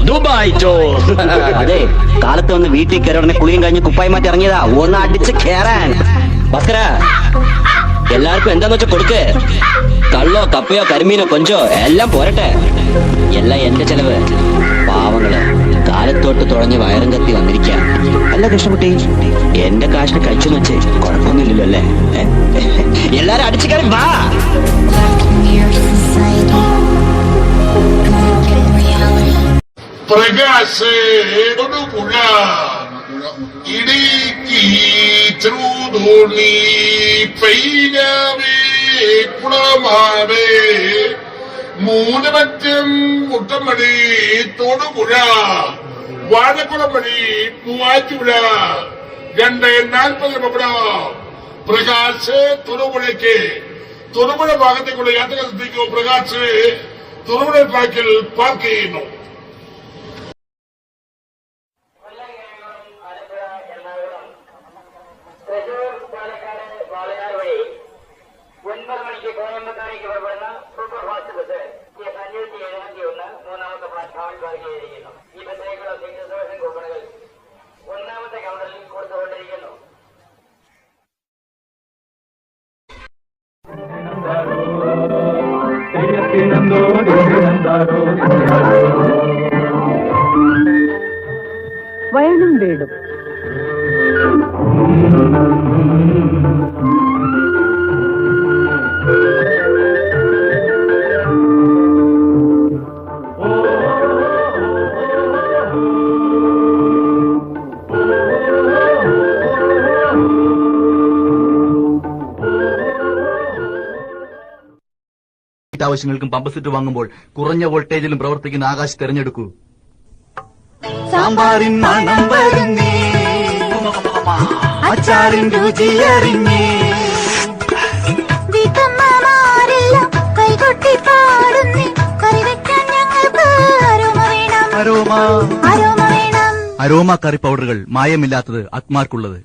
Dubai ചോർ. അതെ, കാലത്ത് വന്ന് വീട്ടിൽ കയറി ഉടനെ കുളിയും കഴിഞ്ഞ് കുപ്പായി മാറ്റി ഇറങ്ങിയതാ ഒന്ന് അടിച്ച് കേറാൻ. ബക്കര, എല്ലാവർക്കും എന്താന്ന് വെച്ചാ കൊടുക്ക്. കള്ളോ കപ്പയോ കരിമീനോ കൊഞ്ചോ എല്ലാം പോരട്ടെ. എല്ലാം എന്റെ ചെലവ്. പാവങ്ങള് കാലത്തോട്ട് തുഴഞ്ഞ് വയറും കത്തി വന്നിരിക്കാം. അല്ല കൃഷ്ണകുട്ടി, എന്റെ കാശിന് കഴിച്ചെന്ന് വെച്ച് കുഴപ്പമൊന്നുമില്ലല്ലോ അല്ലേ? എല്ലാരും അടിച്ചു കയറി വാ. പ്രകാശ് തൊടുപുഴ ഇടുക്കി ചെറുതോണി പെയ്യാവേ കുളമാവേ മൂലമറ്റം മുട്ടമണി തൊടുപുഴ വാഴക്കുളമണി മൂവാറ്റുപുഴ 2:40 പപ്പട. പ്രകാശ് തൊടുപുഴയ്ക്ക് തൊടുപുഴ ഭാഗത്തേക്കുള്ള യാത്രകൾ ശ്രദ്ധിക്കൂ. പ്രകാശ് തൊടുപുഴ ട്രാക്കിൽ പാർക്ക് ചെയ്യുന്നു. തൃശൂർ പാലക്കാട് വാളയാർ വഴി 9 മണിക്ക് കോയമ്പത്തൂരേക്ക് പുറപ്പെടുന്ന സൂപ്പർ ഫാസ്റ്റ് ബസ് 571 മൂന്നാമത്തെ പ്ലാറ്റ്ഫോമിൽ പാർക്ക് ചെയ്തിരിക്കുന്നു. ഈ ബസ്സിലേക്കുള്ള സീറ്റ് റിസർവേഷൻ കൂപ്പണുകൾ 1ാമത്തെ കൗണ്ടറിൽ കൊടുത്തുകൊണ്ടിരിക്കുന്നു. വയലും വീടും ആവശ്യങ്ങൾക്കും പമ്പ് സെറ്റ് വാങ്ങുമ്പോൾ കുറഞ്ഞ വോൾട്ടേജിലും പ്രവർത്തിക്കുന്ന ആകാശ് തെരഞ്ഞെടുക്കൂ. സാമ്പാറിൻ മണം വരുന്നേ, അച്ചാറിൻ രുചി അറിഞ്ഞേ, വീട്ടമ്മമാരെല്ലാം കൈകൊട്ടി പാടുന്നേ, കറി വെക്കാൻ ഞങ്ങൾക്ക് അരോമ വേണം, അരോമ വേണം. അരോമ കറി പൗഡറുകൾ മായമില്ലാത്തത് അക്മാർക്കുള്ളത്.